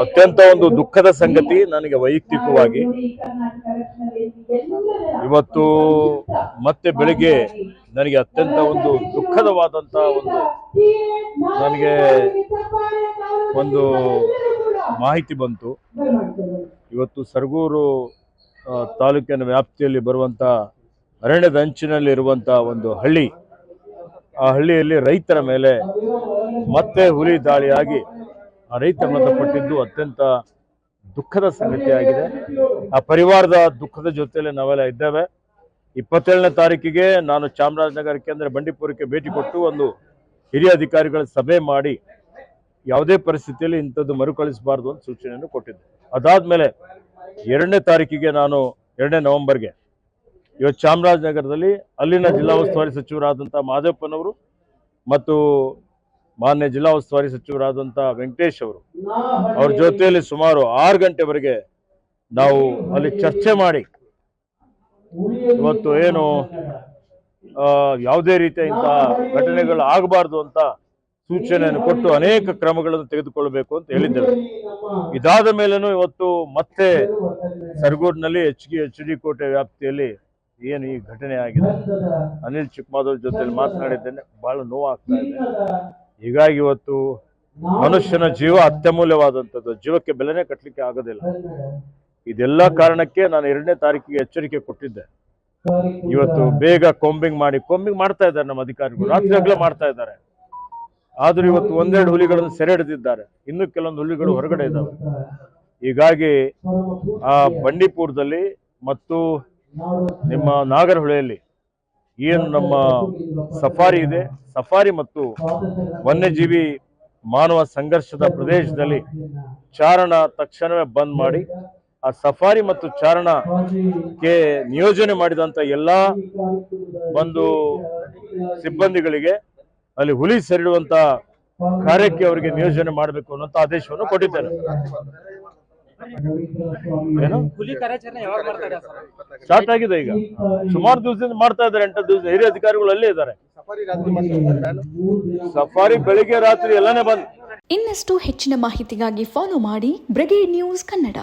ಅತ್ಯಂತ ಒಂದು ದುಃಖದ ಸಂಗತಿ ನನಗೆ ವೈಯಕ್ತಿಕವಾಗಿ ಇವತ್ತು ಮತ್ತೆ ಬೆಳಿಗ್ಗೆ ನನಗೆ ಅತ್ಯಂತ ಒಂದು ದುಃಖದವಾದಂತ ನನಗೆ ಒಂದು ಮಾಹಿತಿ ಬಂತು. ಇವತ್ತು ಸರಗೂರು ತಾಲೂಕಿನ ವ್ಯಾಪ್ತಿಯಲ್ಲಿ ಬರುವಂತ ಅರಣ್ಯದ ಅಂಚಿನಲ್ಲಿರುವಂತ ಒಂದು ಹಳ್ಳಿ, ಆ ಹಳ್ಳಿಯಲ್ಲಿ ರೈತರ ಮೇಲೆ ಮತ್ತೆ ಹುಲಿ ದಾಳಿಯಾಗಿ ಆ ರೈತ ಮೃತಪಟ್ಟಿದ್ದು ಅತ್ಯಂತ ದುಃಖದ ಸಂಗತಿಯಾಗಿದೆ. ಆ ಪರಿವಾರದ ದುಃಖದ ಜೊತೆಯಲ್ಲಿ ನಾವೆಲ್ಲ ಇದ್ದೇವೆ. 27ನೇ ತಾರೀಕಿಗೆ ನಾನು ಚಾಮರಾಜನಗರಕ್ಕೆ ಅಂದರೆ ಬಂಡೀಪುರಕ್ಕೆ ಭೇಟಿ ಕೊಟ್ಟು ಒಂದು ಹಿರಿಯ ಅಧಿಕಾರಿಗಳ ಸಭೆ ಮಾಡಿ ಯಾವುದೇ ಪರಿಸ್ಥಿತಿಯಲ್ಲಿ ಇಂಥದ್ದು ಮರುಕಳಿಸಬಾರ್ದು ಅಂತ ಸೂಚನೆಯನ್ನು ಕೊಟ್ಟಿದ್ದೆ. ಅದಾದ್ಮೇಲೆ 2ನೇ ತಾರೀಕಿಗೆ ನಾನು 2ನೇ ನವೆಂಬರ್ಗೆ ಇವತ್ತು ಚಾಮರಾಜನಗರದಲ್ಲಿ ಅಲ್ಲಿನ ಜಿಲ್ಲಾ ಉಸ್ತುವಾರಿ ಸಚಿವರಾದಂಥ ಮಾದೇವಪ್ಪನವರು ಮತ್ತು ಮಾನ್ಯ ಜಿಲ್ಲಾ ಉಸ್ತುವಾರಿ ಸಚಿವರಾದಂಥ ವೆಂಕಟೇಶ್ ಅವರು ಅವ್ರ ಜೊತೆಯಲ್ಲಿ ಸುಮಾರು 6 ಗಂಟೆವರೆಗೆ ನಾವು ಅಲ್ಲಿ ಚರ್ಚೆ ಮಾಡಿ ಇವತ್ತು ಏನು ಯಾವುದೇ ರೀತಿಯ ಇಂತಹ ಘಟನೆಗಳು ಆಗಬಾರ್ದು ಅಂತ ಸೂಚನೆಯನ್ನು ಕೊಟ್ಟು ಅನೇಕ ಕ್ರಮಗಳನ್ನು ತೆಗೆದುಕೊಳ್ಳಬೇಕು ಅಂತ ಹೇಳಿದ್ದೇವೆ. ಇದಾದ ಮೇಲೇನು ಇವತ್ತು ಮತ್ತೆ ಸರಗೂರಿನಲ್ಲಿ HD ಕೋಟೆ ವ್ಯಾಪ್ತಿಯಲ್ಲಿ ಏನು ಈ ಘಟನೆ ಆಗಿದೆ, ಅನಿಲ್ ಚಿಕ್ಕಮಾದವ್ರ ಜೊತೆ ಮಾತನಾಡಿದ್ದೇನೆ, ಬಹಳ ನೋವಾಗ್ತಾ ಇದೆ. ಹೀಗಾಗಿ ಇವತ್ತು ಮನುಷ್ಯನ ಜೀವ ಅತ್ಯಮೂಲ್ಯವಾದಂಥದ್ದು, ಜೀವಕ್ಕೆ ಬೆಲೆನೇ ಕಟ್ಟಲಿಕ್ಕೆ ಆಗೋದಿಲ್ಲ. ಇದೆಲ್ಲ ಕಾರಣಕ್ಕೆ ನಾನು 2ನೇ ತಾರೀಕಿಗೆ ಎಚ್ಚರಿಕೆ ಕೊಟ್ಟಿದ್ದೆ. ಇವತ್ತು ಬೇಗ ಕೊಂಬಿಂಗ್ ಮಾಡ್ತಾ ಇದ್ದಾರೆ ನಮ್ಮ ಅಧಿಕಾರಿಗಳು, ರಾತ್ರಿ ಹಗಲೇ ಮಾಡ್ತಾ ಇದ್ದಾರೆ. ಆದ್ರೂ ಇವತ್ತು 1-2 ಹುಲಿಗಳನ್ನು ಸೆರೆ ಹಿಡಿದಿದ್ದಾರೆ, ಇನ್ನು ಕೆಲವೊಂದು ಹುಲಿಗಳು ಹೊರಗಡೆ ಇದ್ದಾವೆ. ಹೀಗಾಗಿ ಆ ಬಂಡೀಪುರದಲ್ಲಿ ಮತ್ತು ನಿಮ್ಮ ನಾಗರಹೊಳೆಯಲ್ಲಿ ಏನು ನಮ್ಮ ಸಫಾರಿ ಇದೆ, ಸಫಾರಿ ಮತ್ತು ವನ್ಯಜೀವಿ ಮಾನವ ಸಂಘರ್ಷದ ಪ್ರದೇಶದಲ್ಲಿ ಚಾರಣ ತಕ್ಷಣವೇ ಬಂದ್ ಮಾಡಿ ಆ ಸಫಾರಿ ಮತ್ತು ಚಾರಣಕ್ಕೆ ನಿಯೋಜನೆ ಮಾಡಿದಂತ ಎಲ್ಲಾ ಒಂದು ಸಿಬ್ಬಂದಿಗಳಿಗೆ ಅಲ್ಲಿ ಹುಲಿ ಸೆರೆಡುವಂತ ಕಾರ್ಯಕ್ಕೆ ಅವರಿಗೆ ನಿಯೋಜನೆ ಮಾಡಬೇಕು ಅನ್ನೋಂಥ ಆದೇಶವನ್ನು ಕೊಟ್ಟಿದ್ದೇನೆ. ಏನು ಸ್ಟಾರ್ಟ್ ಆಗಿದೆ, ಈಗ ಸುಮಾರು ದಿವಸದಿಂದ ಮಾಡ್ತಾ ಇದ್ದಾರೆ. 8 ದಿವಸ ಹಿರಿಯ ಅಧಿಕಾರಿಗಳು ಅಲ್ಲೇ ಇದ್ದಾರೆ. ಸಫಾರಿ ಬೆಳಿಗ್ಗೆ ರಾತ್ರಿ ಎಲ್ಲಾನೇ ಬಂದ್. ಇನ್ನಷ್ಟು ಹೆಚ್ಚಿನ ಮಾಹಿತಿಗಾಗಿ ಫಾಲೋ ಮಾಡಿ ಬ್ರಿಗೇಡ್ ನ್ಯೂಸ್ ಕನ್ನಡ.